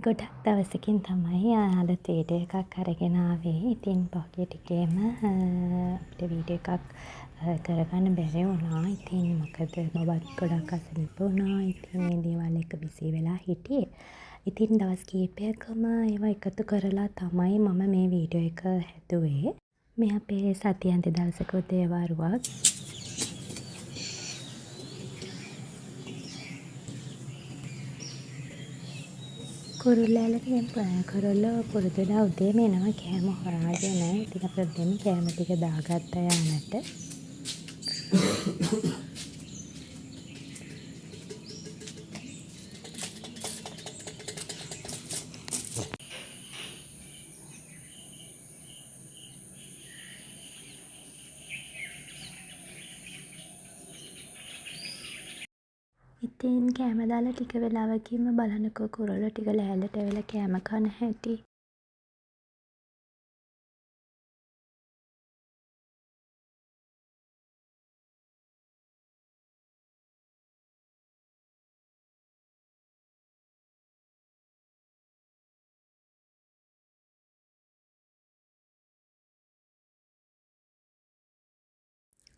ගොඩක් දවසකින් තමයි අලුත් වීඩියෝ එකක් අරගෙන ආවේ. ඉතින් පහුගිය ටිකේම අපිට වීඩියෝ එකක් කරගන්න බැරි වුණා. ඉතින් මොකද බබත් ගොඩක් අසනීප වුණා. ඉතින් ඒ දේවල් එක්ක බිසී වෙලා හිටියේ. ඉතින් දවස් කීපයකම ඒවා එකතු කරලා තමයි මම මේ වීඩියෝ එක හැදුවේ. මේ අපේ සතිය අන්ත දවසක උදේවරුවක්. කුරුල්ලෝ පුරුදුලා උදේම එනවා කෑම හොයාගෙන. ඉතින් අපි උදේම කෑම ටික දාගත්තා යානට. ඉතින් කෑම දාලා ටික වෙලාවකින්ම බලනකො කුරුල්ලෝ ටික ලෑල්ලට ඇවිල්ලා කෑම කන හැටි.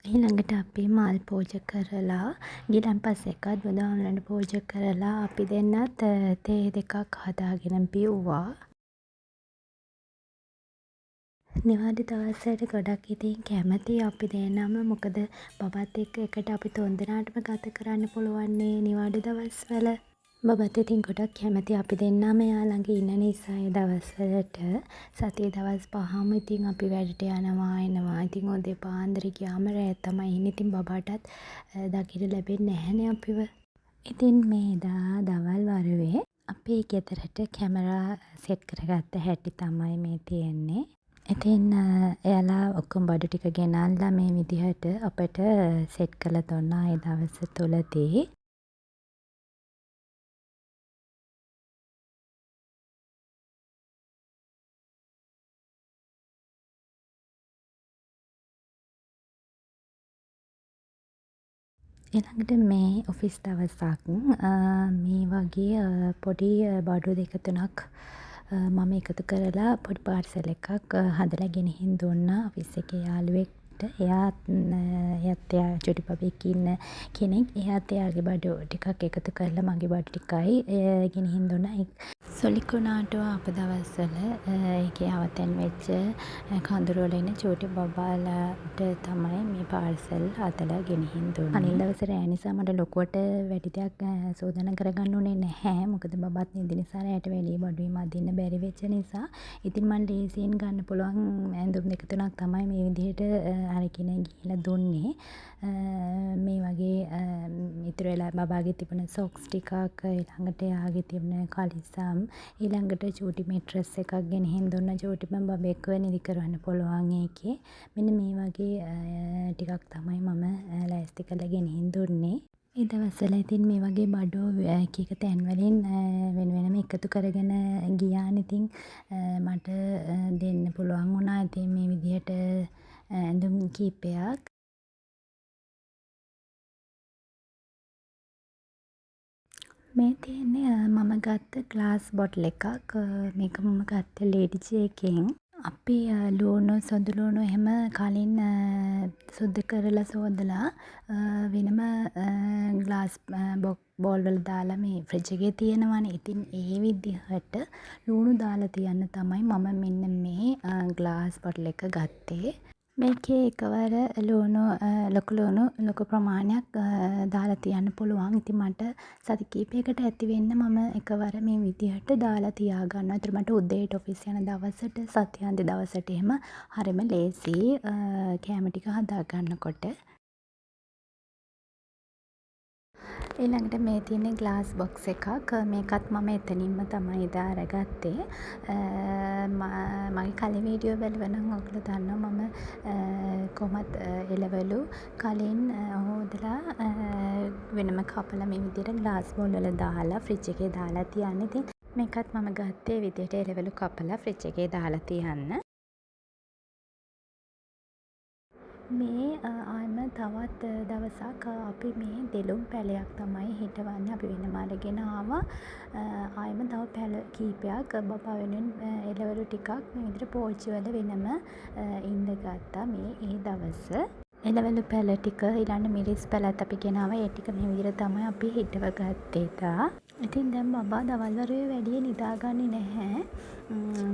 ඊළඟට අපි මල් පූජ කරලා ගිලන්පස එකත් බුදුහාමුදුරන්ට පූජ කරලා අපි දෙන්නත් තේ දෙකක් හදාගෙන බිව්වා. නිවාඩු දවස්වලට ගොඩක් ඉතින් කැමතියි අපි දෙන්නම. මොකද බබත් එක්ක එකට අපි තුන්දෙනාටම ගත කරන්න පුළුවන්නේ නිවාඩු දවස්වල. බබත් ඉතින් ගොඩක් කැමති අපි දෙන්නම එයා ළඟ ඉන්න නිසා ඒ දවස්වලට. සතියේ දවස් 5ම ඉතින් අපි වැඩට යනවා එනවා. ඉතින් උදේ පාන්දර ගියාම රෑ තමයි එන්නේ. ඉතින් බබාටත් දකින්න ලැබෙන්නේ නැහැනේ අපිව. ඉතින් මේදා දවල් වරුවේ අපි ගෙදරට කැමරා සෙට් කරගත්ත හැටි තමයි මේ තියෙන්නේ. ඉතින් එයාලා ඔක්කොම බඩු ටික ගෙනල්ලා මේ විදිහට අපට සෙට් කරලා දුන්නා ඒ දවස තුලදී. ඊළඟට මේ ඔෆිස් දවසක් මේ වගේ පොඩි බඩු දෙක තුනක් මම එකතු කරලා පොඩි පාර්සල් එකක් හදලා ගෙනිහින් දුන්නා ඔෆිස් එකේ යාළුවෙක්ට. එයාත් චුටි බබෙක් ඉන්න කෙනෙක්. එයාත් එයාගේ බඩු ටිකක් එකතු කරලා මගේ බඩු ටිකයි ගෙනිහින් දුන්නා. සොලිකුණාටෝ ආපු දවස්වල ඒකේ අවතැන් වෙච්ච කඳුරු වල ඉන්න චූටි බබාලාට තමයි මේ පාර්සල් හදලා ගෙනිහින් දුන්නේ. අනිත් දවසේ රෑ නිසා මට ලොකුවට වැඩි දෙයක් සූදානම් කරගන්න උනේ නැහැ. මොකද බබත් නිදි නිසා රෑට වැඩි බඩුයි මදින්න බැරි වෙච්ච නිසා. ඉතින් මම ලේසියෙන් ගන්න පුළුවන් ඇඳුම් දෙක තුනක් තමයි මේ විදිහට අරගෙන ගිහිල්ලා දුන්නේ. මේ වගේ ඉතුරු වෙලා බබාගේ තිබුණ සොක්ස් ටිකක්, ඊළඟට එයාගේ තිබුණ කලිසම්, ඊළඟට චූටි මෙට්‍රස් එකක් ගෙනහින් දුන්නා චූටිම බබෙක්ව නිදි කරවන්න පුළුවන් ඒකේ. මෙන්න මේ වගේ ටිකක් තමයි මම ලෑස්ති කරලා ගෙනහින් දුන්නේ. ඒ දවස්වල ඉතින් මේ වගේ බඩු එක එක තැන් වලින් වෙන වෙනම එකතු කරගෙන ගියානේ. ඉතින් මට දෙන්න පුළුවන් වුණා ඉතින් මේ විදිහට ඇඳුම් කීපයක්. මේ තියෙන්නේ මම ගත්ත ග්ලාස් බොටල් එකක්. මේක මම ගත්තේ ලේඩි ජේ එකෙන්. අපි ලුණු සොඳ ලුණු එහෙම කලින් සුද්ද කරලා සෝදලා වෙනම ග්ලාස් බෝල් වල දාලා මේ ෆ්‍රිජ් එකේ තියෙනවනේ. ඉතින් ඒ විදිහට ලුණු දාලා තියන්න තමයි මම මෙන්න මේ ග්ලාස් බොටල් එක ගත්තේ. මේකේ එකවර ලොකු ප්‍රමාණයක් දාලා තියන්න පුළුවන්. ඉතින් මට සති කීපයකට ඇති වෙන්න මම එකවර මේ විදිහට දාලා තියාගන්නවා. ඒතර මට උදේට ඔෆිස් යන දවසට සතියාන්ත දවසට එහෙම හරිම ලේසියි කෑම ටික හදා ගන්නකොට. ඊළඟට මේ තියෙන්නේ ග්ලාස් බොක්ස් එකක්. මේකත් මම එතනින්ම තමයි එදා අරගත්තේ. මගේ කලින් වීඩියෝ බැලුවා නම් ඔයගොල්ලෝ දන්නවා මම කොහොමද එළවලු කලින් හොදලා වෙනම කපලා මේ විදිහට ග්ලාස් බෝල් වල දාලා ෆ්‍රිජ් එකේ දාලා තියන්නේ. ඉතින් මේකත් මම ගත්තේ ඒ විදිහට එළවලු කපලා ෆ්‍රිජ් එකේ දාලා තියන්න. මේ ආයම තවත් දවසක් අපි මේ දෙළුම් පැලයක් තමයි හිටවන්නේ. අපි වෙනම අරගෙන ආවා. ආයෙම තව පැල කීපයක් බබා වෙනුවෙන් එළවලු ටිකක් මේ විදිහට පෝච්චි වල වෙනම ඉඳගත්තා මේ ඒ දවස. එළවලු පැල ටික ඊළඟ මිරිස් පැලත් අපි ගෙනාවා. ඒ ටික මේ විදිහට තමයි අපි හිටව ගත්තේ එදා. ඉතින් දැන් බබා දවල් වරුවේ වැඩිය නිදාගන්නේ නැහැ.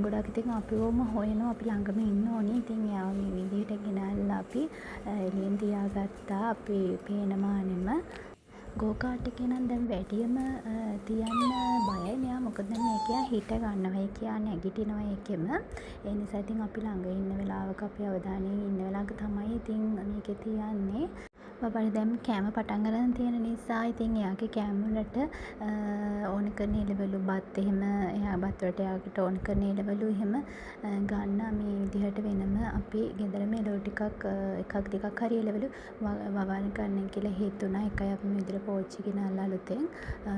ගොඩක් ඉතින් අපිවම හොයනවා අපි ළඟම ඉන්න ඕනේ. ඉතින් එයාව මේ විදිහට ගෙනල්ලා අපි එළියෙන් තියාගත්තා. අපි පේන මානෙම ගෝකාට් එකේ නම් දැන් වැඩියම තියන්න බයයි මෙයා. මොකද මේක හිට ගන්නවා. ඒක නැගිටිනවා ඒකෙම. ඒ නිසා ඉතින් අපි ළඟ ඉන්න වෙලාවක අපි අවධානයෙන් ඉන්න වෙලාවක තමයි ඉතින් මේකේ තියන්නේ. බබාට දැන් කෑම පටන් ගන්න තියෙන නිසා ඉතින් එයාගේ කෑම වලට ඕන කරන එළවලු බත් එහෙම එයා බත් වලට එයාට ඕන කරන එළවලු එහෙම ගන්න මේ විදිහට වෙනම අපි ගෙදරම එළවලු ටිකක් එකක් දෙකක් හරි එළවලු වවන්න ගන්න කියලා හිතුණා. ඒකයි අපි මේ විදිහට පෝච්චි ගෙනල්ලා අලුතෙන්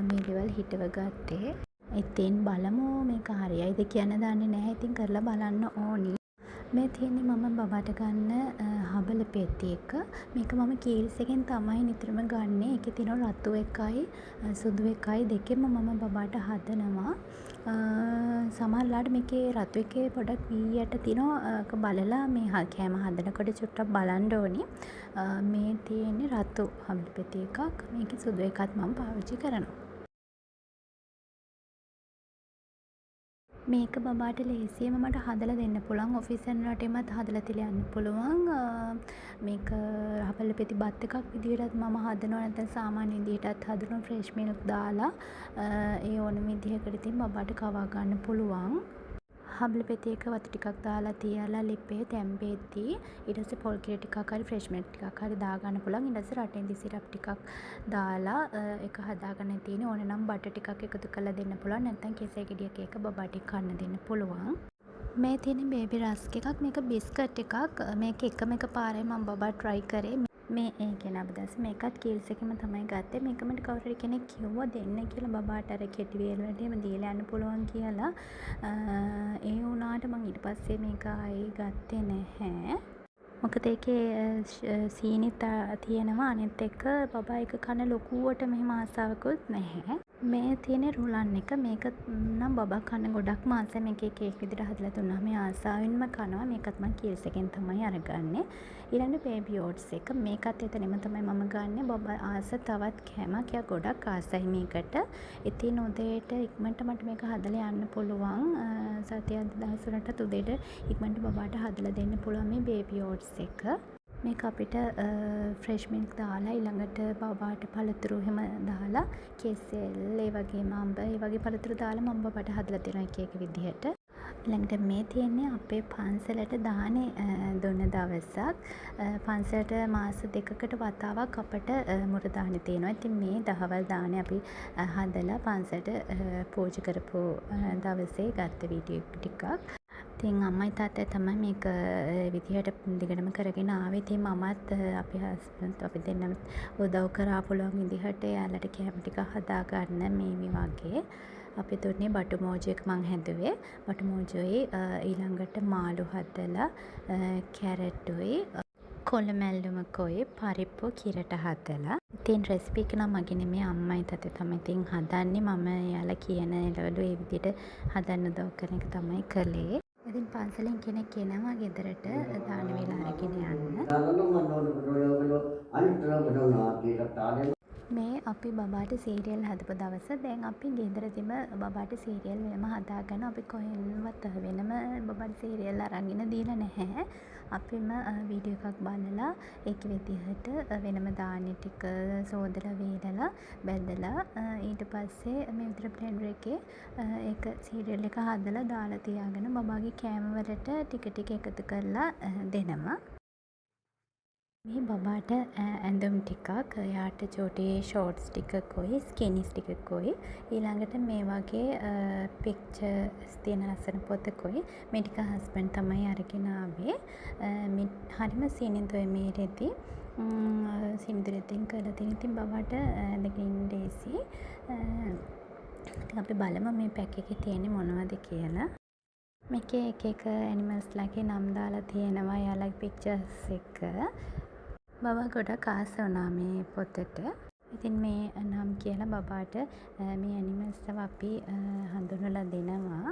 මේ දේවල් හිටව ගත්තේ. ඉතින් බලමු මේක හරියයිද කියන දන්නේ නැහැ. ඉතින් කරලා බලන්න ඕනි. මේ තියෙන්නේ මම බබාට ගන්න හබල පෙති එක. මේක මම කීල්ස් එකෙන් තමයි නිතරම ගන්නෙ. ඒකේ තියෙන රතු එකයි සුදු එකයි දෙකෙන්ම මම බබාට හදනවා. සමහරවිට මේකේ රතු එකේ පොඩක් වී යට තියෙනවා. බලලා මේ කෑම හදනකොට චුට්ටක් බලන්න ඕනි. මේ තියෙන්නේ රතු හබල පෙති එකක්. මේකේ සුදු එකත් මම පාවිච්චි කරනවා. මේක බබාට ලේසියෙන්ම මට හදලා දෙන්න පුළුවන්. ඔෆිස් යන රටේමත් හදලා තියලා යන්න පුළුවන්. මේක හබල පෙති බත් එකක් විදිහටත් මම හදනවා. නැත්නම් සාමාන්‍ය විදිහටත් හදනවා ෆ්‍රෙෂ් මිල්ක් දාලා. ඒ ඕන විදිහකට ඉතින් බබාට කවා ගන්න පුළුවන්. හබල පෙති එක වතු ටිකක් දාලා තියලා ලිපේ තැම්බෙද්දී ඊට පස්සේ පොල් කිරි ටිකක් හරි ෆ්‍රෙෂ් මිල්ක් ටිකක් හරි දා ගන්න පුළුවන්. ඊට පස්සේ රටෙන්දි සිරප් ටිකක් දාලා ඒක හදාගන්න තියෙන ඕන නම් බටර් ටිකක් එකතු කරලා දෙන්න පුළුවන්. නැත්නම් කෙසෙල් ගෙඩියක එක බබාට කන්න දෙන්න පුළුවන්. මේ තියෙන බේබි රස්ක් එකක්. මේක බිස්කට් එකක්. මේක එකම එක පාරයි මම බබා try කරේ. මේ ඒ කියන අබදස් මේකත් කීල්ස් එකෙම තමයි ගත්තේ. මේක මට කවුරු හරි කෙනෙක් කිව්වා දෙන්න කියලා බබාට අර කෙටි වේල් වලට එහෙම දීලා යන්න පුළුවන් කියලා. ඒ වුණාට මම ඊට පස්සේ මේක ආයේ ගත්තේ නැහැ. මොකද ඒකේ සීනි තියෙනවා. අනිත් එක බබා එක කන ලොකුවට මෙහෙම ආසාවකුත් නැහැ. මේ තියෙන රුලන් එක. මේක නම් බබා කන ගොඩක්ම ආසයි. මේකේ කේක් විදිහට හදලා දුන්නා. මේ ආසාවෙන්ම කනවා. මේකත් මම කීල්ස් එකෙන් තමයි අරගන්නේ. ඊළඟ බේබි ඕට්ස් එක. මේකත් එතනම තමයි මම ගන්නෙ. බබා ආස තවත් කෑමක්. එයා ගොඩක් ආසයි මේකට. ඉතින් උදේට ඉක්මනට මට මේක හදලා යන්න පුළුවන්. සතියක් දවසකට උදේට ඉක්මනට බබාට හදලා දෙන්න පුළුවන් මේ බේබි ඕට්ස් එක. මේක අපිට ෆ්‍රෙෂ් මිල්ක් දාලා ඊළඟට බබාට පළතුරු එහෙම දාලා කෙසෙල් ඒ වගේම අඹ ඒ වගේ පළතුරු දාලා මම බබාට හදලා දෙනවා එක එක විදිහට. ඊළඟට මේ තියෙන්නේ අපේ පන්සලට දානේ දුන්න දවසක්. පන්සලට මාස 2කට වතාවක් අපට මුර දානේ තියෙනවා. ඉතින් මේ දහවල් දානේ අපි හදලා පන්සලට පූජා කරපු දවසේ ගත්ත වීඩියෝ ටිකක්. ඉතින් අම්මයි තාත්තයි තමයි මේක විදිහට දිගටම කරගෙන ආවේ. ඉතින් මමත් අපේ හස්බන්ඩ් අපි දෙන්නම උදව් කරා පුළුවන් විදිහට එයාලට කැම ටික හදා ගන්න මේ වගේ. අපි දුන්නේ බටු මෝජුවෙක් මං හැදුවේ. බටු මෝජුවේ ඊළඟට මාළු හදලා කැරට්ුයි කොළමැල්ලුමකුයි පරිප්පු කිරට හදලා. ඉතින් රෙසිපි එක නම් මගේ නෙමෙයි අම්මයි තාත්තයි තමයි ඉතින් හදන්නේ. මම එයාලා කියන එළවලු ඒ විදිහට හදන්න උදව් කරන එක තමයි කළේ. ඉතින් පන්සලෙන් කෙනෙක් එනවා ගෙදරට දාන වේලා අරගෙන යන්න. මේ අපි බබාට සීරියල් හදපු දවස. දැන් අපි ගෙදරදිම බබාට සීරියල් වෙනම හදාගෙන අපි කොහෙන්වත් වෙනම බබාට සීරියල් අරගෙන දීලා නැහැ. අපිම වීඩියෝ එකක් බලලා ඒක විදිහට වෙනම දාන්නේ ටික සෝදලා වේලලා බැදලා ඊට පස්සේ මේ විතර බ්ලෙන්ඩර් එකේ ඒක සීරියල් එක හදලා දාලා තියාගෙන බබාගේ කෑම වලට ටික ටික එකතු කරලා දෙනවා. මේ බබාට ඇඳුම් ටිකක් එයාට චූටි ෂෝට්ස් ටිකකුයි ස්කිනිස් ටිකකුයි ඊළඟට මේ වගේ පික්චර්ස් තියෙන ලස්සන පොතකුයි මේ ටික හස්බන්ඩ් තමයි අරගෙන ආවේ. හරිම සීනින්දුයි මේ රෙදි. සින්දුරෙදින් කරලා තියෙන. ඉතින් බබාට ඇඳගෙන ඉන්න ලේසි. ඉතින් අපි බලමු මේ පැක් එකේ තියෙන්නේ මොනවද කියලා. මේකේ එක එක ඇනිමල්ස්ලාගේ නම් දාලා තියෙනවා. යාළුවගේ පික්චර්ස් එක. බබා ගොඩක් ආස වුණා මේ පොතට. ඉතින් මේ නම් කියලා බබාට මේ ඇනිමල්ස්ව අපි හඳුන්වලා දෙනවා.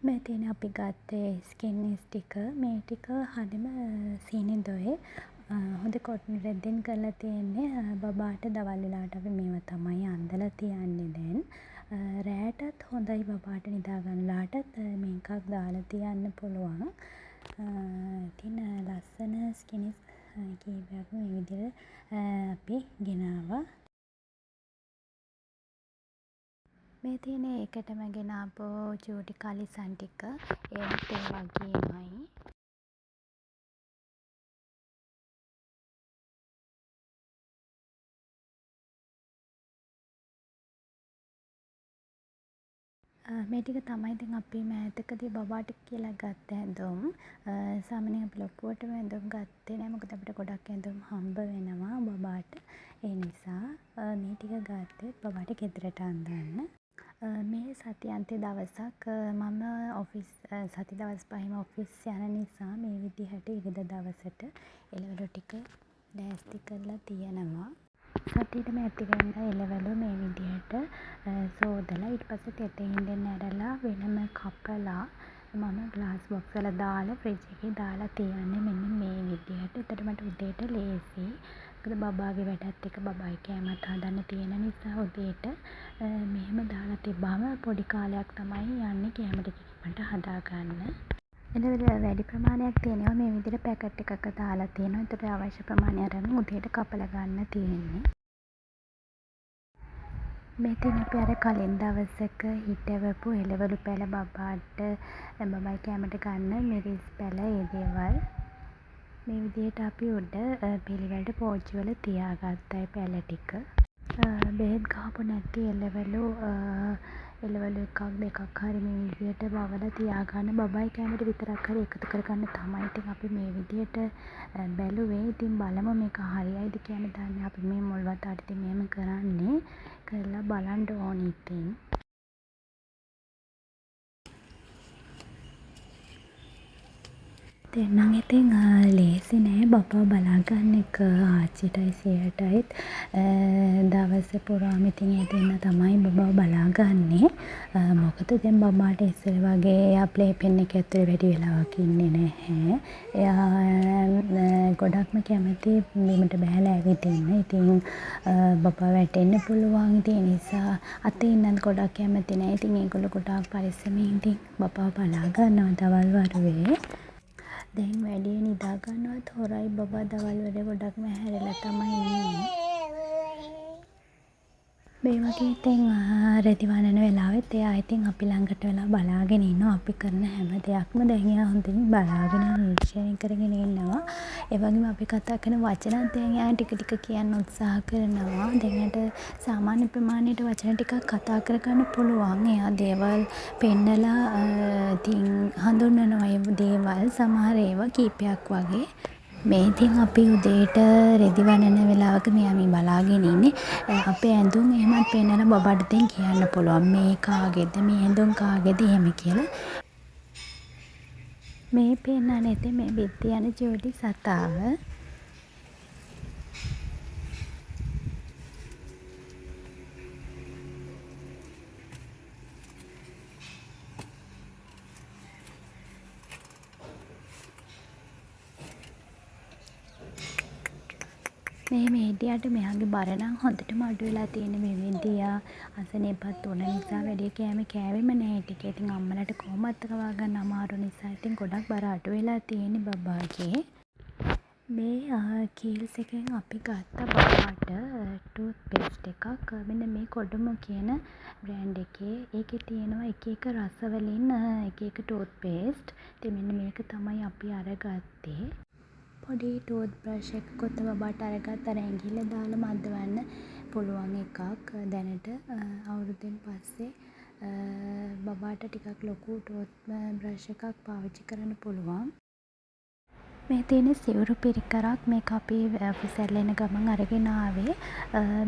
මේ තියෙන අපි ගත්තේ ස්කින්නස් ටික. මේ ටික හරිම සීනිඳුයි. හොඳ කොටන් රෙද්දෙන් කරලා තියෙන්නේ. බබාට දවල් වෙලාවට අපි මේවා තමයි අන්දලා තියන්නේ දැන්. රෑටත් හොඳයි බබාට නිදා ගන්නලාටත් මේකක් දාලා තියන්න පුළුවන්. ඉතින් ලස්සන ස්කිනිස් කීපයක් මේ විදිහට අපි ගෙනාවා. මේ තියෙන එකටම ගෙනාපු චූටි කලිසම් ටික. ඒත් ඒ වගේමයි. මේ ටික තමයි ඉතින් අපි මෑතකදී බබාට කියලා ගත්ත ඇඳුම්. සාමාන්‍යයෙන් අපි ලොකුවටම ඇඳුම් ගත්තේ නෑ. මොකද අපිට ගොඩක් ඇඳුම් හම්බ වෙනවා බබාට. ඒ නිසා මේ ටික ගත්තේ බබාට ගෙදරට අඳින්න. මේ සතියන්තේ දවසක් මම සති දවස් 5ම ඔෆිස් යන නිසා මේ විදිහට ඉරිදා දවසට එළවලු ටික ලෑස්ති කරලා තියෙනවා. සතියටම ඇතිවෙන්න එළවලු මේ විදිහට සෝදලා ඊට පස්සේ තෙතේ හින්දෙන් ඇරලා වෙනම කපලා මම ග්ලාස් බොක්ස් වල දාලා ෆ්‍රිජ් එකේ දාලා තියන්නේ මෙන්න මේ විදිහට. එතකොට මට උදේට ලේසි. මොකද බබාගේ වැඩත් එක්ක බබායි කෑමත් හදන්න තියෙන නිසා උදේට මෙහෙම දාලා තිබ්බාම පොඩි කාලයක් තමයි යන්නේ කෑම ටික ඉක්මනට හදාගන්න. එළවලු වැඩි ප්‍රමාණයක් තියෙනවා මේ විදිහට පැකට් එකක දාලා තියෙනවා. ඒකට අවශ්‍ය ප්‍රමාණය අරන් උදේට කපලා ගන්න තියෙන්නේ. මේ තියෙන අපි අර කලින් දවසක හිටවපු එළවලු පැල බබාට බබායි කෑමට ගන්න මිරිස් පැල ඒ දේවල් මේ විදිහට අපි උඩ පිළිවෙලට පෝච්චි වල තියාගත්තා ඒ පැල ටික. බෙහෙත් ගහපු නැති එළවලු එකක් දෙකක් හරි මේ විදිහට වවලා තියාගන්න බබායි කෑමට විතරක් හරි එකතු කරගන්න තමයි ඉතින් අපි මේ විදිහට බැලුවේ. ඉතින් බලමු මේක හරියයිද කියන දන්නේ අපි මේ මුල් වතාවට ඉතින් මෙහෙම කරන්නේ. කරලා බලන්න ඕනි ඉතින්. දෙන්නම් ඉතින් ලේසි නෑ බබා බලාගන්න එක ආච්චිටයි සීයාටයිත් දවස පුරාම ඉතින් ඒ දෙන්නා තමයි බබා බලාගන්නේ. මොකද දැන් බබාට ඉස්සර වගේ එයා ප්ලේ පෙන් එක ඇතුලේ වැඩි වෙලාවක් ඉන්නේ නැහැ. එයා ගොඩක්ම කැමති බිමට බැහැලා ඇවිදින්න. ඉතින් බබා වැටෙන්න පුළුවන්. ඉතින් ඒ නිසා අතේ ඉන්නත් ගොඩක් කැමති නෑ. ඉතින් ඒගොල්ලෝ ගොඩාක් පරිස්සමෙන් ඉතින් බබා බලා ගන්නවා දවල් වරුවේ. දැන් වැඩිය නිදා ගන්නවත් හොරයි බබා දවල් වල ගොඩක්ම හැරලා තමයි ඉන්නේ. මේ වගේ ඉතින් රෙදි වනන වෙලාවෙත් එයා ඉතින් අපි ළඟට වෙලා බලාගෙන ඉන්නවා. අපි කරන හැම දෙයක්ම දැන් එයා හොඳින් බලාගෙන නිරීක්ෂණය කරගෙන ඉන්නවා. ඒ වගේම අපි කතා කරන වචනත් දැන් එයා ටික ටික කියන්න උත්සාහ කරනවා. දැන් එයාට සාමාන්‍ය ප්‍රමාණයට වචන ටිකක් කතා කරගන්න පුළුවන්. එයා දේවල් පෙන්නලා ඉතින් හඳුන්වනවා ඒ දේවල් සමහර ඒවා කීපයක් වගේ. මේ ඉතින් අපි උදේට රෙදි වනන වෙලාවක මෙයා මේ බලාගෙන ඉන්නේ. අපේ ඇඳුම් එහෙමත් පෙන්නලා බබාට දැන් කියන්න පුළුවන් මේ කාගේද මේ ඇඳුම් කාගේද එහෙම කියලා. මේ පෙන්නන්නේ ඉතින් මේ බිත්ති යන චූටි සතාව. මේ මේඩියාට මෙයාගේ බර නම් හොඳටම අඩු වෙලා තියෙන මේ මේඩියා අසනීපත් වුණ නිසා වැඩි කෑම කෑවෙම නැහැ ටික. ඉතින් අම්මලාට කොහොමත් කවා ගන්න අමාරු නිසා ඉතින් ගොඩක් බර අඩු වෙලා තියෙන්නේ බබාගේ. මේ කීල්ස් එකෙන් අපි ගත්ත බබාට ටූත් පේස්ට් එකක්. මෙන්න මේ කොඩමු කියන බ්‍රෑන්ඩ් එකේ. ඒකේ තියෙනවා එක එක රස වලින් එක එක ටූත් පේස්ට්. ඉතින් මෙන්න මේක තමයි අපි අරගත්තේ. පොඩි ටූත් බ්‍රෂ් එකකුත් බබාට අරගත්ත අර ඇඟිල්ල දාලා මද්දවන්න පුළුවන් එකක්. දැනට අවුරුද්දෙන් පස්සේ බබාට ටිකක් ලොකු ටූත් බ්‍රෂ් එකක් පාවිච්චි කරන්න පුළුවන්. මේ තියෙන සිවුරු පිරිකරක් මේක අපි ඔෆිස් වල එන ගමන් අරගෙන ආවේ.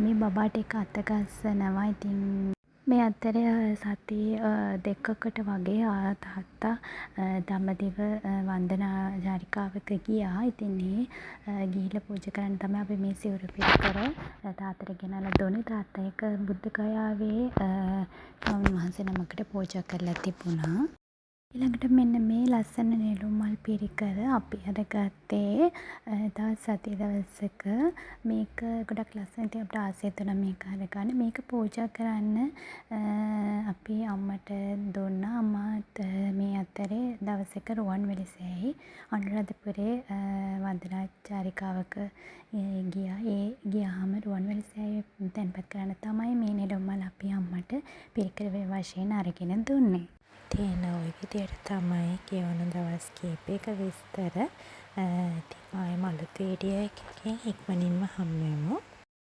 මේ බබාට ඒක අත ගස්සනවා. ඉතින් මේ අතරේ සති දෙකකට වගේ තාත්තා දඹදිව වන්දනා චාරිකාවක ගියා. ඉතින් ඒ ගිහිල්ලා පූජා කරන්න තමයි අපි මේ සිවුරු පිරිකර තාත්තට ගෙනල්ලා දුන්නේ. තාත්තා ඒක බුද්ධ ගයාවේ ස්වාමීන් වහන්සේ නමකට පූජා කරලා තිබුණා. ඊළඟට මෙන්න මේ ලස්සන නෙළුම් මල් පිරිකර අපි අරගත්තේ තවත් සති දවසක. මේක ගොඩක් ලස්සන. ඉතින් අපිට ආසයි හිතුණා මේක අරගන්න. මේක පූජා කරන්න අපි අම්මට දුන්නා. අම්මාත් මේ අතරේ දවසක රුවන්වැලිසෑයි අනුරාධපුරේ වන්දනා චාරිකාවක ගියා. ඒ ගියාම රුවන්වැලිසෑය තැන්පත් කරන්න තමයි මේ නෙළුම් මල් අපි අම්මට පිරිකර වශයෙන් අරගෙන දුන්නේ. තියෙන ওই විදියට තමයි කියවන දවස් කීපයක විස්තර. ඉතින් ආයෙම අලුත් වීඩියෝ එකකින් ඉක්මනින්ම හම්බෙමු.